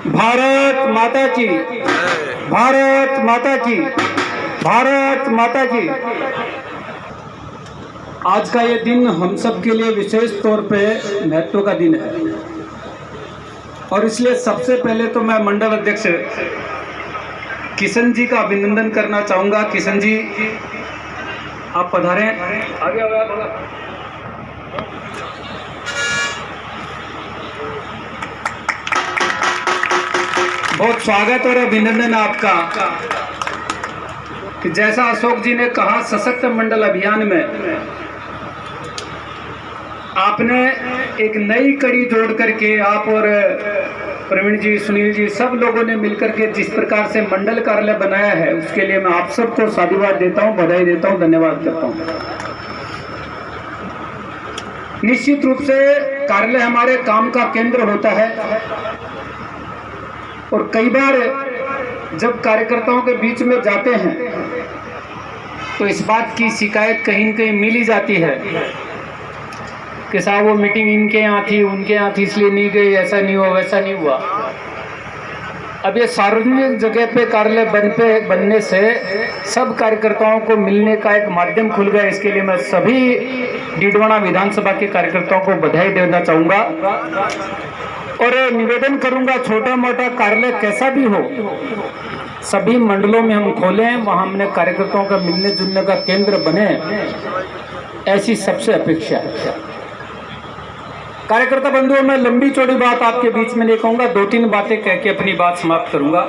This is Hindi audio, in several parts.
भारत माता की, भारत माता की, भारत माता की। आज का ये दिन हम सब के लिए विशेष तौर पे महत्व का दिन है और इसलिए सबसे पहले तो मैं मंडल अध्यक्ष किशन जी का अभिनंदन करना चाहूँगा। किशन जी, आप पधारें, आगे आओ थोड़ा। बहुत स्वागत और अभिनंदन आपका कि जैसा अशोक जी ने कहा, सशक्त मंडल अभियान में आपने एक नई कड़ी जोड़ करके आप और प्रवीण जी, सुनील जी, सब लोगों ने मिलकर के जिस प्रकार से मंडल कार्यालय बनाया है, उसके लिए मैं आप सबको साधुवाद देता हूं, बधाई देता हूं, धन्यवाद करता हूं। निश्चित रूप से कार्यालय हमारे काम का केंद्र होता है और कई बार जब कार्यकर्ताओं के बीच में जाते हैं तो इस बात की शिकायत कहीं न कहीं मिल ही जाती है कि साहब वो मीटिंग इनके यहाँ थी, उनके यहाँ थी, इसलिए नहीं गई, ऐसा नहीं हुआ, वैसा नहीं हुआ। अब ये सार्वजनिक जगह पे कार्यालय बनने से सब कार्यकर्ताओं को मिलने का एक माध्यम खुल गया। इसके लिए मैं सभी डीडवाना विधानसभा के कार्यकर्ताओं को बधाई देना चाहूँगा और निवेदन करूँगा, छोटा मोटा कार्यालय कैसा भी हो, सभी मंडलों में हम खोलें, वहाँ हमने कार्यकर्ताओं का मिलने जुलने का केंद्र बने, ऐसी सबसे अपेक्षा है। कार्यकर्ता बंधुओं, मैं लंबी चौड़ी बात आपके बीच में नहीं कहूँगा, 2-3 बातें कह के अपनी बात समाप्त करूँगा।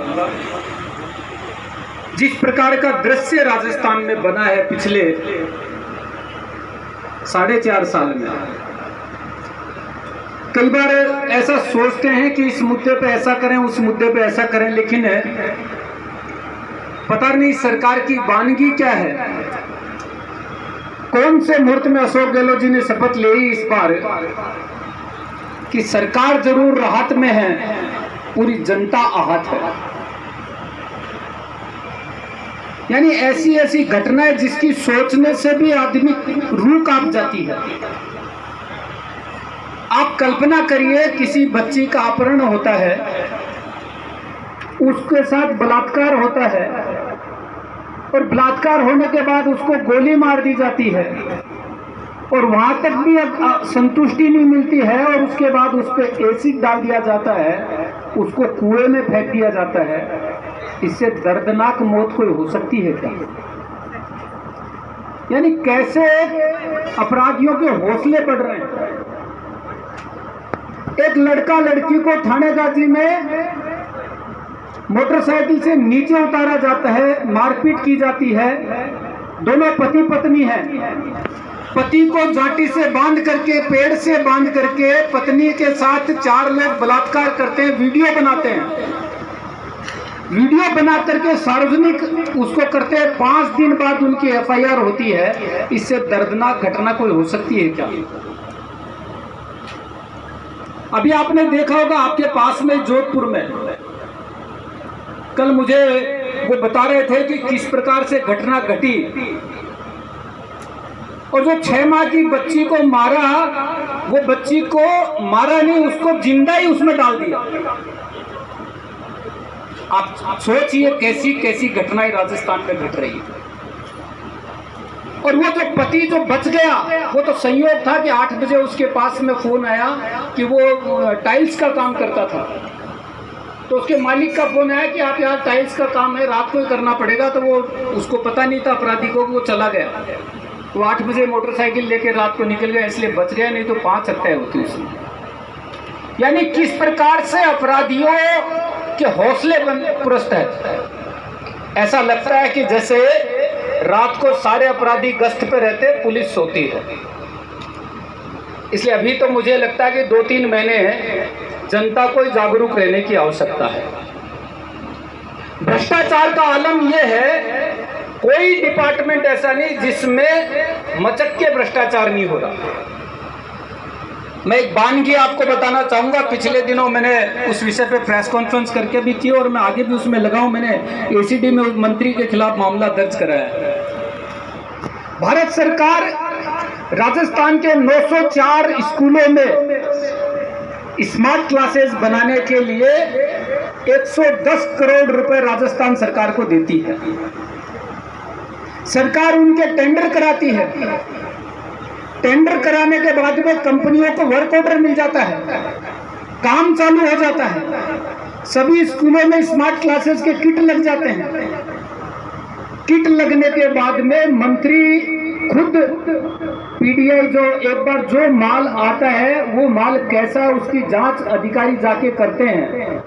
जिस प्रकार का दृश्य राजस्थान में बना है पिछले 4.5 साल में, कई बार ऐसा सोचते हैं कि इस मुद्दे पे ऐसा करें, उस मुद्दे पे ऐसा करें, लेकिन पता नहीं सरकार की वानगी क्या है। कौन से मुहूर्त में अशोक गहलोत जी ने शपथ ली इस बार कि सरकार जरूर राहत में है, पूरी जनता आहत है। यानी ऐसी ऐसी घटनाएं जिसकी सोचने से भी आदमी रूह कांप जाती है। आप कल्पना करिए, किसी बच्ची का अपहरण होता है, उसके साथ बलात्कार होता है और बलात्कार होने के बाद उसको गोली मार दी जाती है और वहां तक भी संतुष्टि नहीं मिलती है और उसके बाद उस पर एसिड डाल दिया जाता है, उसको कुएं में फेंक दिया जाता है। इससे दर्दनाक मौत कोई हो सकती है क्या? यानी कैसे अपराधियों के हौसले बढ़ रहे हैं। एक लड़का लड़की को थानेदाजी में मोटरसाइकिल से नीचे उतारा जाता है, मारपीट की जाती है। दोनों पति पत्नी हैं। पति को जाटी से बांध करके, पेड़ से बांध करके पत्नी के साथ 4 लोग बलात्कार करते हैं, वीडियो बनाते हैं। वीडियो बना करके सार्वजनिक उसको करते हैं। 5 दिन बाद उनकी FIR होती है। इससे दर्दनाक घटना कोई हो सकती है क्या? अभी आपने देखा होगा आपके पास में जोधपुर में, कल मुझे वो बता रहे थे कि किस प्रकार से घटना घटी और जो 6 माह की बच्ची को मारा, वो बच्ची को मारा नहीं, उसको जिंदा ही उसमें डाल दिया। आप सोचिए कैसी कैसी घटनाएं राजस्थान में घट रही है। और वो जो पति जो बच गया, वो तो संयोग था कि 8 बजे उसके पास में फोन आया कि वो टाइल्स का काम करता था, तो उसके मालिक का फोन आया कि आप यहाँ टाइल्स का काम है, रात को ही करना पड़ेगा। तो वो उसको पता नहीं था अपराधी को, वो चला गया। वो 8 बजे मोटरसाइकिल लेके रात को निकल गया, इसलिए बच गया, नहीं तो 5 हत्याएं होती उसमें। यानी किस प्रकार से अपराधियों के हौसले पुरस्त है। ऐसा लगता है कि जैसे रात को सारे अपराधी गश्त पे रहते, पुलिस सोती है। इसलिए अभी तो मुझे लगता है कि 2-3 महीने जनता को जागरूक रहने की आवश्यकता है। भ्रष्टाचार का आलम यह है, कोई डिपार्टमेंट ऐसा नहीं जिसमें मचक के भ्रष्टाचार नहीं हो रहा। मैं एक वानगी आपको बताना चाहूंगा। पिछले दिनों मैंने उस विषय पे प्रेस कॉन्फ्रेंस करके भी की और मैं आगे भी उसमें लगा हूं। मैंने ACD में उस मंत्री के खिलाफ मामला दर्ज कराया है। भारत सरकार राजस्थान के 904 स्कूलों में स्मार्ट क्लासेस बनाने के लिए 110 करोड़ रुपए राजस्थान सरकार को देती है। सरकार उनके टेंडर कराती है। टेंडर कराने के बाद में कंपनियों को वर्क ऑर्डर मिल जाता है, काम चालू हो जाता है। सभी स्कूलों में स्मार्ट क्लासेस के किट लग जाते हैं। किट लगने के बाद में मंत्री खुद पीडीआई जो एक बार जो माल आता है वो माल कैसा, उसकी जांच अधिकारी जाके करते हैं।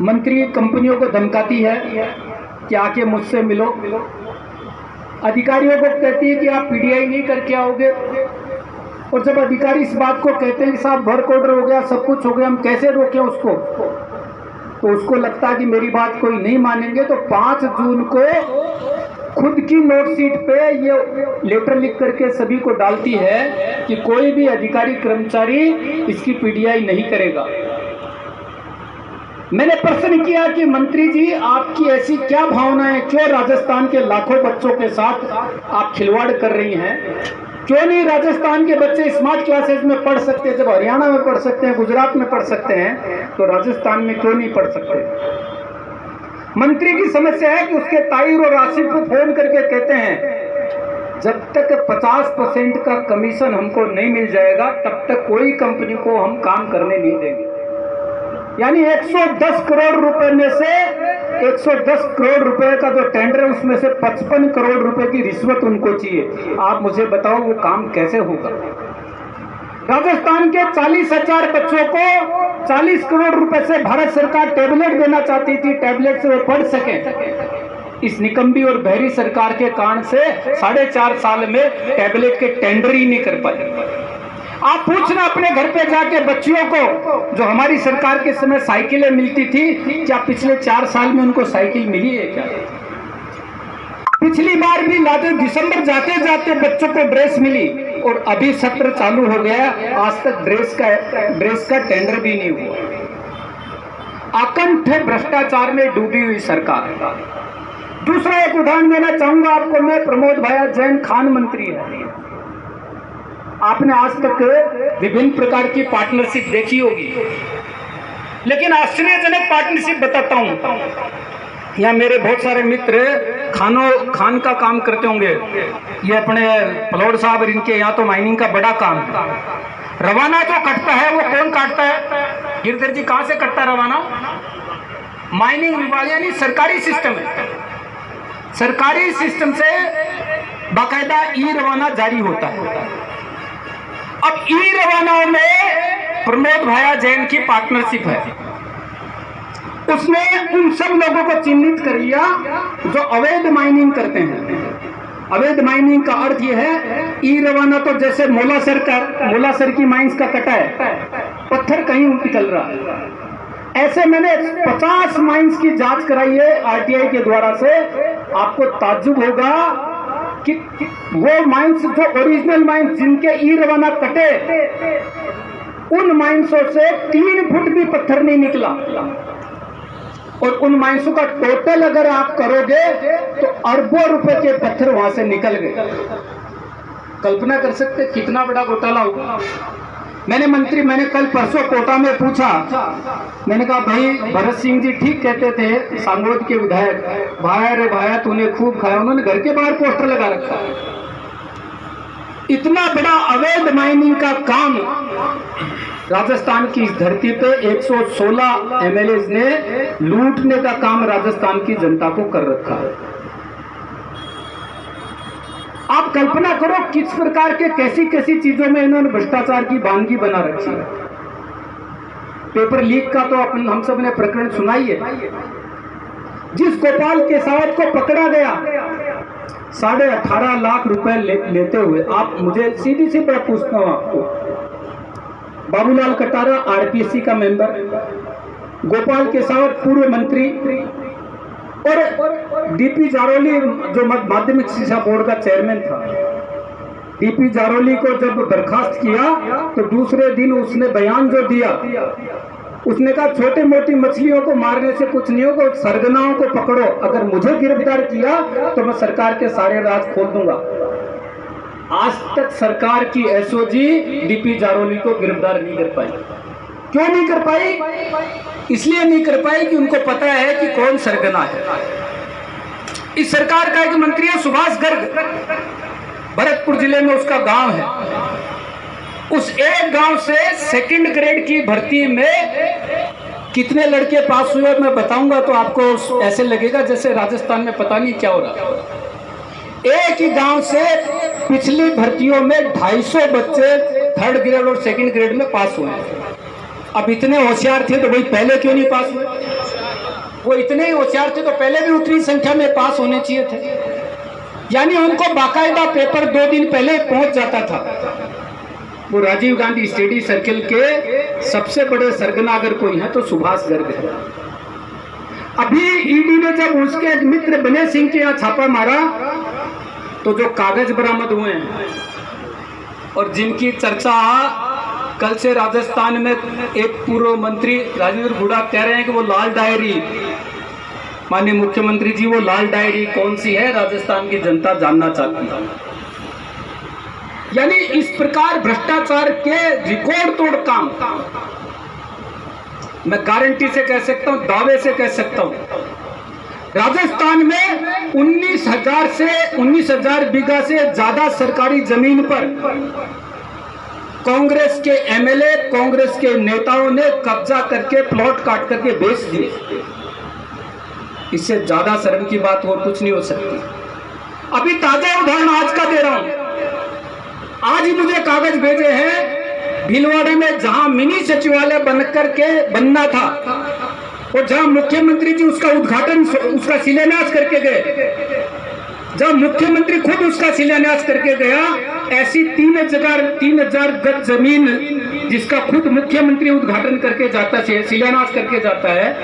मंत्री कंपनियों को धमकाती है कि आके मुझसे मिलो, अधिकारियों को कहती है कि आप पीडीआई नहीं करके आओगे। और जब अधिकारी इस बात को कहते हैं कि साहब वर्क ऑर्डर हो गया, सब कुछ हो गया, हम कैसे रोकें उसको, तो उसको लगता है कि मेरी बात कोई नहीं मानेंगे। तो 5 जून को खुद की नोट शीट पे ये लेटर लिख करके सभी को डालती है कि कोई भी अधिकारी कर्मचारी इसकी पीडीआई नहीं करेगा। मैंने प्रश्न किया कि मंत्री जी आपकी ऐसी क्या भावना है, क्यों राजस्थान के लाखों बच्चों के साथ आप खिलवाड़ कर रही हैं? क्यों नहीं राजस्थान के बच्चे स्मार्ट क्लासेस में पढ़ सकते हैं? जब हरियाणा में पढ़ सकते हैं, गुजरात में पढ़ सकते हैं, तो राजस्थान में क्यों नहीं पढ़ सकते? मंत्री की समस्या है कि उसके ताहिर और आसिफ को फोन करके कहते हैं जब तक 50% का कमीशन हमको नहीं मिल जाएगा तब तक कोई कंपनी को हम काम करने नहीं देंगे। यानी 110 करोड़ रुपए में से 110 करोड़ रुपए का जो टेंडर है उसमें से 55 करोड़ रुपए की रिश्वत उनको चाहिए। आप मुझे बताओ वो काम कैसे होगा? राजस्थान के 40,000 बच्चों को 40 करोड़ रुपए से भारत सरकार टैबलेट देना चाहती थी, टैबलेट से वो पढ़ सके। इस निकम्बी और बहरी सरकार के कारण से 4.5 साल में टैबलेट के टेंडर ही नहीं कर पाए। आप पूछना अपने घर पे जाके बच्चियों को, जो हमारी सरकार के समय साइकिलें मिलती थी, क्या पिछले 4 साल में उनको साइकिल मिली है क्या? पिछली बार भी लाते दिसंबर जाते जाते बच्चों को ड्रेस मिली और अभी सत्र चालू हो गया, आज तक ड्रेस का टेंडर भी नहीं हुआ। अकंठ भ्रष्टाचार में डूबी हुई सरकार। दूसरा एक उदाहरण देना चाहूंगा आपको मैं, प्रमोद भाया जैन खान मंत्री है। आपने आज तक विभिन्न प्रकार की पार्टनरशिप देखी होगी, लेकिन आश्चर्यजनक पार्टनरशिप बताता हूं। यहाँ मेरे बहुत सारे मित्र खान का काम करते होंगे, ये अपने पलौड़ साहब, इनके यहाँ तो माइनिंग का बड़ा काम है। रवाना जो कटता है वो कौन काटता है? गिरधर जी कहाँ से कटता है रवाना? माइनिंग विभाग, यानी सरकारी सिस्टम है। सरकारी सिस्टम से बाकायदा ई रवाना जारी होता है। अब ई रवाना में प्रमोद भाया जैन की पार्टनरशिप है। उसने उन सब लोगों को चिन्हित कर लिया जो अवैध माइनिंग करते हैं। अवैध माइनिंग का अर्थ यह है, ई रवाना तो जैसे मोलासर की माइंस का कटा है, पत्थर कहीं निकल रहा है। ऐसे मैंने 50 माइंस की जांच कराई है आरटीआई के द्वारा से। आपको ताज्जुब होगा कि वो माइंस जो ओरिजिनल माइंस जिनके ई रवाना कटे, उन माइंसों से 3 फुट भी पत्थर नहीं निकला। और उन माइंसों का टोटल अगर आप करोगे तो अरबों रुपए के पत्थर वहां से निकल गए। कल्पना कर सकते कितना बड़ा घोटाला होगा। मैंने कल परसों कोटा में पूछा, मैंने कहा भाई भरत सिंह जी ठीक कहते थे, सांगोद के विधायक, भाया रे भाया तूने खूब खाया। उन्होंने घर के बाहर पोस्टर लगा रखा। इतना बड़ा अवैध माइनिंग का काम राजस्थान की इस धरती पे 116 एमएलए ने लूटने का काम राजस्थान की जनता को कर रखा है। आप कल्पना करो किस प्रकार के कैसी कैसी चीजों में इन्होंने भ्रष्टाचार की वानगी बना रखी है। पेपर लीक का तो हम सब ने प्रकरण सुनाई है। जिस गोपाल केसावत को पकड़ा गया 18.5 लाख रुपए लेते हुए, आप मुझे सीधी सी बात पूछता हूं आपको, बाबूलाल कटारा आरपीएससी का मेंबर, गोपाल केसावत पूर्व मंत्री, और डीपी जारोली जो माध्यमिक शिक्षा बोर्ड का चेयरमैन था। डीपी जारोली को जब बर्खास्त किया तो दूसरे दिन उसने बयान जो दिया, उसने कहा छोटी मोटी मछलियों को मारने से कुछ नहीं होगा, सरगनाओं को पकड़ो, अगर मुझे गिरफ्तार किया तो मैं सरकार के सारे राज खोल दूंगा। आज तक सरकार की एसओजी डीपी जारोली को गिरफ्तार नहीं कर पाई। क्यों नहीं कर पाई? इसलिए नहीं कर पाई कि उनको पता है कि कौन सरगना है। इस सरकार का एक मंत्री है सुभाष गर्ग, भरतपुर जिले में उसका गांव है। उस एक गांव से सेकंड ग्रेड की भर्ती में कितने लड़के पास हुए मैं बताऊंगा तो आपको ऐसे लगेगा जैसे राजस्थान में पता नहीं क्या हो रहा। एक ही गांव से पिछली भर्तियों में 250 बच्चे थर्ड ग्रेड और सेकंड ग्रेड में पास हुए हैं। अब इतने होशियार थे तो भाई पहले क्यों नहीं पास हुए? वो इतने ही होशियार थे तो पहले भी उतनी संख्या में पास होने चाहिए थे। यानी उनको बाकायदा पेपर 2 दिन पहले पहुंच जाता था। वो राजीव गांधी स्टडी सर्किल के सबसे बड़े सरगना अगर कोई है तो सुभाष गर्ग है। अभी ईडी ने जब उसके एक मित्र बने सिंह के यहाँ छापा मारा तो जो कागज बरामद हुए हैं और जिनकी चर्चा कल से राजस्थान में एक पूर्व मंत्री राजेंद्र हुड्डा कह रहे हैं कि वो लाल डायरी, माननीय मुख्यमंत्री जी वो लाल डायरी कौन सी है राजस्थान की जनता जानना चाहती है। यानी इस प्रकार भ्रष्टाचार के रिकॉर्ड तोड़ काम मैं गारंटी से कह सकता हूं, दावे से कह सकता हूं, राजस्थान में 19,000 बीघा से ज्यादा सरकारी जमीन पर कांग्रेस के एमएलए, कांग्रेस के नेताओं ने कब्जा करके प्लॉट काट करके बेच दिए। इससे ज्यादा शर्म की बात और कुछ नहीं हो सकती। अभी ताजा उदाहरण आज का दे रहा हूं। आज ही मुझे कागज भेजे हैं भीलवाड़ा में जहां मिनी सचिवालय बनना था और जहां मुख्यमंत्री जी उसका उद्घाटन, उसका शिलान्यास करके गए, जब मुख्यमंत्री खुद उसका शिलान्यास करके गया, ऐसी 3,000 गज जमीन जिसका खुद मुख्यमंत्री उद्घाटन करके जाता है, शिलान्यास करके जाता है,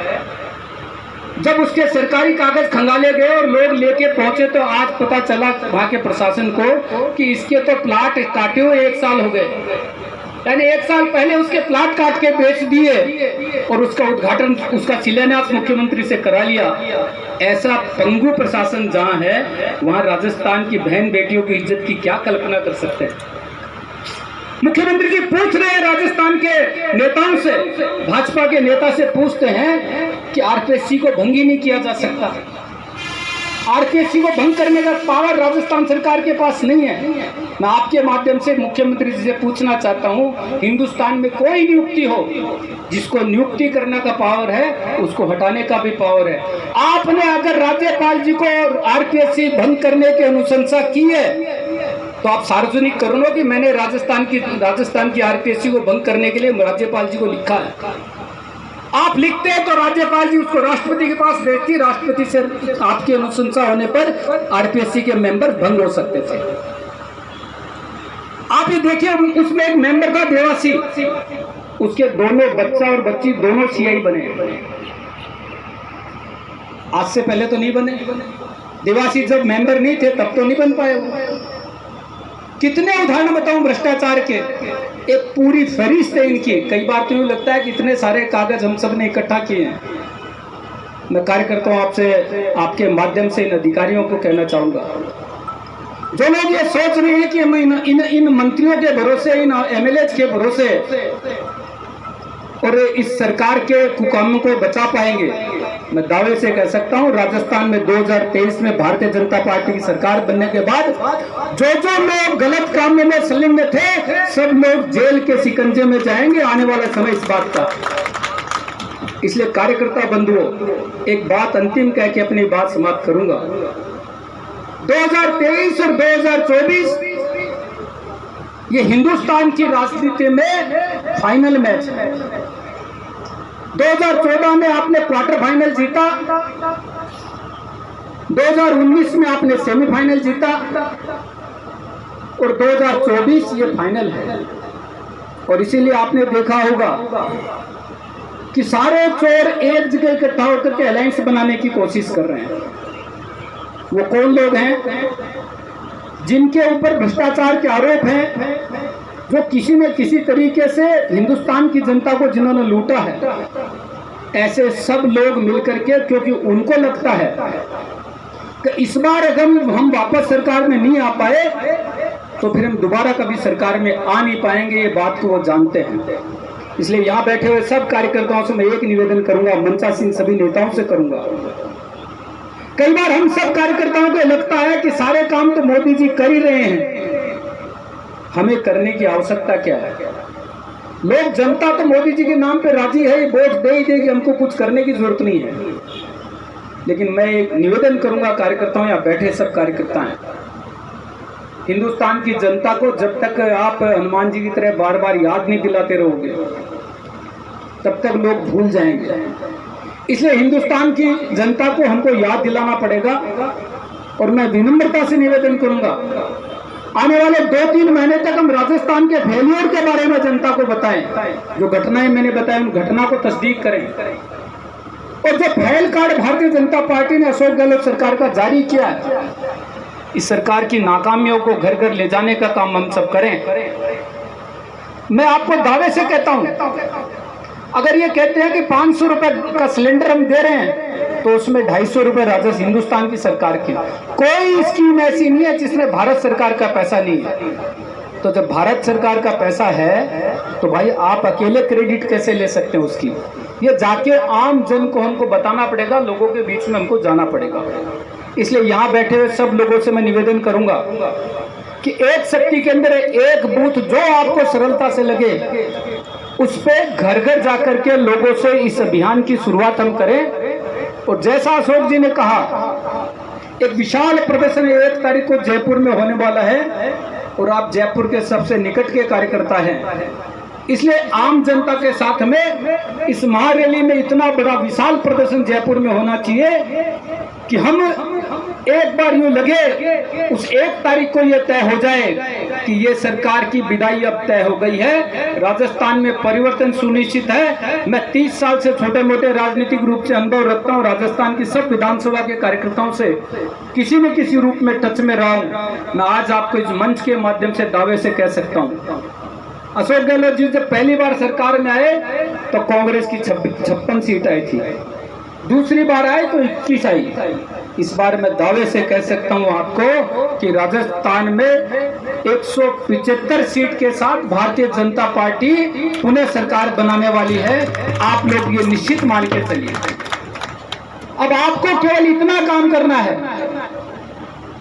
जब उसके सरकारी कागज खंगाले गए और लोग लेके पहुंचे तो आज पता चला वहां के प्रशासन को कि इसके तो प्लाट काटे हुए 1 साल हो गए। यानी 1 साल पहले उसके प्लाट काट के बेच दिए और उसका उद्घाटन, उसका शिलान्यास मुख्यमंत्री से करा लिया। ऐसा पंगु प्रशासन जहां है वहां राजस्थान की बहन बेटियों की इज्जत की क्या कल्पना कर सकते हैं। मुख्यमंत्री जी पूछ रहे हैं राजस्थान के नेताओं से, भाजपा के नेता से पूछते हैं कि आरपीएससी को भंग ही नहीं किया जा सकता। आरपीएससी को भंग करने का पावर राजस्थान सरकार के पास नहीं है। मैं आपके माध्यम से मुख्यमंत्री जी से पूछना चाहता हूं, हिंदुस्तान में कोई नियुक्ति हो, जिसको नियुक्ति करने का पावर है उसको हटाने का भी पावर है। आपने अगर राज्यपाल जी को आरपीएससी भंग करने की अनुशंसा की है तो आप सार्वजनिक कर लो कि मैंने राजस्थान की आरपीएससी को भंग करने के लिए राज्यपाल जी को लिखा है। आप लिखते हैं तो राज्यपाल जी उसको राष्ट्रपति के पास भेजती, राष्ट्रपति से आपकी अनुशंसा होने पर आरपीएससी के मेंबर भंग हो सकते थे। आप ये देखिए, उसमें एक मेंबर था देवासी, उसके दोनों बच्चा और बच्ची दोनों सीआई बने। आज से पहले तो नहीं बने। देवासी जब मेंबर नहीं थे तब तो नहीं बन पाए वो। कितने उदाहरण बताऊं भ्रष्टाचार के, एक पूरी फहरिस्त है इनकी। कई बार तो यूं लगता है कि इतने सारे कागज हम सब ने इकट्ठा किए हैं। मैं कार्यकर्ताओं आपसे, आपके माध्यम से इन अधिकारियों को कहना चाहूंगा, जो लोग ये सोच रहे हैं कि हम इन मंत्रियों के भरोसे, इन एमएलए के भरोसे और इस सरकार के कुकामों को बचा पाएंगे, मैं दावे से कह सकता हूं राजस्थान में 2023 में भारतीय जनता पार्टी की सरकार बनने के बाद जो लोग गलत कामों में संलग्न थे सब लोग जेल के शिकंजे में जाएंगे। आने वाला समय इस बात का। इसलिए कार्यकर्ता बंधुओं, एक बात अंतिम कह के अपनी बात समाप्त करूंगा। 2023 और 2024 ये हिंदुस्तान की राजनीति में फाइनल मैच है। 2014 में आपने क्वार्टर फाइनल जीता, 2019 में आपने सेमीफाइनल जीता और 2024 ये फाइनल है। और इसीलिए आपने देखा होगा कि सारे चोर एक जगह इकट्ठा होकर के अलायंस बनाने की कोशिश कर रहे हैं। वो कौन लोग हैं? जिनके ऊपर भ्रष्टाचार के आरोप हैं, जो किसी न किसी तरीके से हिंदुस्तान की जनता को जिन्होंने लूटा है, ऐसे सब लोग मिलकर के, क्योंकि उनको लगता है कि इस बार अगर हम वापस सरकार में नहीं आ पाए तो फिर हम दोबारा कभी सरकार में आ नहीं पाएंगे, ये बात को वो जानते हैं। इसलिए यहाँ बैठे हुए सब कार्यकर्ताओं से मैं एक निवेदन करूंगा, मंचासीन सभी नेताओं से करूंगा। कई बार हम सब कार्यकर्ताओं को लगता है कि सारे काम तो मोदी जी कर ही रहे हैं, हमें करने की आवश्यकता क्या है। लोग, जनता तो मोदी जी के नाम पे राजी है, वोट दे ही देगी, हमको कुछ करने की जरूरत नहीं है। लेकिन मैं एक निवेदन करूंगा कार्यकर्ताओं, यहाँ बैठे सब कार्यकर्ता हैं, हिंदुस्तान की जनता को जब तक आप हनुमान जी की तरह बार बार याद नहीं दिलाते रहोगे तब तक लोग भूल जाएंगे। इसलिए हिंदुस्तान की जनता को हमको याद दिलाना पड़ेगा। और मैं विनम्रता से निवेदन करूंगा, आने वाले 2-3 महीने तक हम राजस्थान के फेलियर के बारे में जनता को बताएं, जो घटनाएं मैंने बताई उन घटना को तस्दीक करें। और जो fail card Bharatiya Janata party ने अशोक गहलोत सरकार का जारी किया है, इस सरकार की नाकामियों को घर घर ले जाने का काम हम सब करें। मैं आपको दावे से कहता हूं, अगर ये कहते हैं कि 500 रुपए का सिलेंडर हम दे रहे हैं तो उसमें 250 रुपए राजस्व हिंदुस्तान की सरकार की। कोई स्कीम ऐसी नहीं है जिसमें भारत सरकार का पैसा नहीं है। तो जब भारत सरकार का पैसा है तो भाई आप अकेले क्रेडिट कैसे ले सकते हैं उसकी? ये जाके आम जन को हमको बताना पड़ेगा, लोगों के बीच में हमको जाना पड़ेगा। इसलिए यहाँ बैठे हुए सब लोगों से मैं निवेदन करूंगा कि एक शक्ति के अंदर एक बूथ जो आपको सरलता से लगे उस पे घर घर जाकर के लोगों से इस अभियान की शुरुआत हम करें। और जैसा अशोक जी ने कहा, एक विशाल प्रदर्शन 1 तारीख को जयपुर में होने वाला है और आप जयपुर के सबसे निकट के कार्यकर्ता हैं, इसलिए आम जनता के साथ में इस महारैली में इतना बड़ा विशाल प्रदर्शन जयपुर में होना चाहिए कि हम एक बार यूं लगे उस 1 तारीख को यह तय हो जाए कि ये सरकार की विदाई अब तय हो गई है, राजस्थान में परिवर्तन सुनिश्चित है। मैं 30 साल से छोटे मोटे राजनीतिक रूप से अनुभव रखता हूँ, राजस्थान की सब विधानसभा के कार्यकर्ताओं से किसी न किसी रूप में टच में रहा हूँ। मैं आज आपको इस मंच के माध्यम से दावे से कह सकता हूँ, अशोक गहलोत जी जब पहली बार सरकार में आए तो कांग्रेस की 56 सीट आई थी, दूसरी बार आए तो 21 आई। इस बार मैं दावे से कह सकता हूं आपको कि राजस्थान में 175 सीट के साथ भारतीय जनता पार्टी पुनः सरकार बनाने वाली है। आप लोग ये निश्चित मान के चलिए। अब आपको केवल इतना काम करना है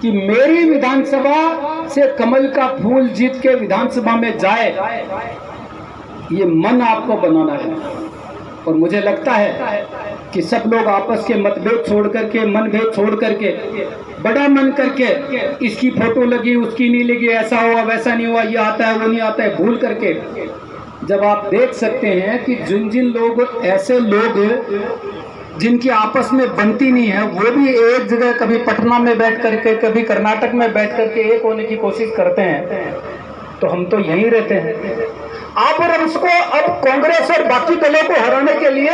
कि मेरी विधानसभा से कमल का फूल जीत के विधानसभा में जाए, ये मन आपको बनाना है। और मुझे लगता है कि सब लोग आपस के मतभेद छोड़ करके, मनभेद छोड़ करके, बड़ा मन करके इसकी फोटो लगी उसकी नहीं लगी, ऐसा हुआ वैसा नहीं हुआ, ये आता है वो नहीं आता है, भूल करके जब आप देख सकते हैं कि जिन जिन लोग, ऐसे लोग जिनकी आपस में बनती नहीं है, वो भी एक जगह कभी पटना में बैठ करके कभी कर्नाटक में बैठ करके एक होने की कोशिश करते हैं, तो हम तो यहीं रहते हैं। आप और उसको अब कांग्रेस और बाकी दलों को हराने के लिए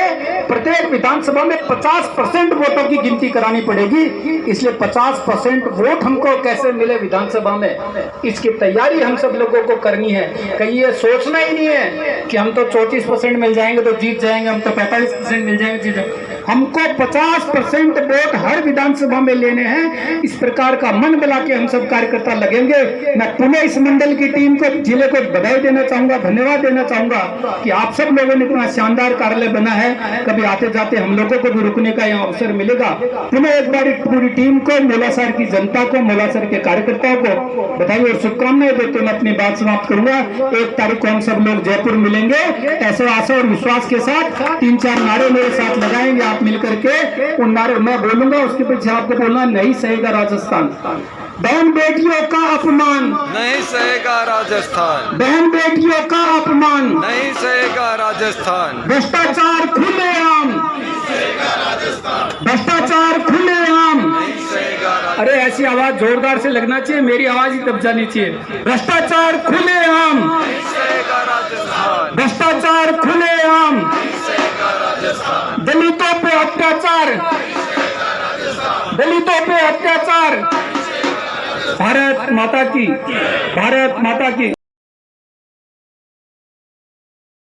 प्रत्येक विधानसभा में 50% वोटों की गिनती करानी पड़ेगी। इसलिए 50% वोट हमको कैसे मिले विधानसभा में, इसकी तैयारी हम सब लोगों को करनी है। कहीं ये सोचना ही नहीं है कि हम तो 34% मिल जाएंगे तो जीत जाएंगे, हम तो 45% मिल जाएंगे जीत जाएंगे। हमको 50% वोट हर विधानसभा में लेने हैं। इस प्रकार का मन बना के हम सब कार्यकर्ता लगेंगे। मैं पुनः इस मंडल की टीम को, जिले को बधाई देना चाहूंगा, धन्यवाद देना चाहूंगा कि आप सब लोगों ने इतना शानदार कार्यालय बना है। कभी आते जाते हम लोगों को भी रुकने का यहाँ अवसर मिलेगा। पुनः एक बार पूरी टीम को, मोलासर की जनता को, मोलासर के कार्यकर्ताओं को बधाई और शुभकामनाएं देते मैं अपनी बात समाप्त करूंगा। 1 तारीख को हम सब लोग जयपुर मिलेंगे। ऐसे आशा और विश्वास के साथ 3-4 नारे मेरे साथ लगाएंगे आप मिलकर के। उन नारे मैं बोलूंगा, उसके पीछे आपको बोलना, नहीं सहेगा राजस्थान, बहन बेटियों का अपमान नहीं सहेगा राजस्थान, बहन बेटियों का अपमान नहीं सहेगा राजस्थान, भ्रष्टाचार खुलेआम, भ्रष्टाचार खुलेआम। अरे ऐसी आवाज जोरदार से लगना चाहिए, मेरी आवाज ही दब जानी चाहिए। भ्रष्टाचार खुलेआम, नहीं सहेगा राजस्थान, भ्रष्टाचार खुलेआम, दलितों पे अत्याचार, दलितों पे अत्याचार। भारत माता की, भारत माता की।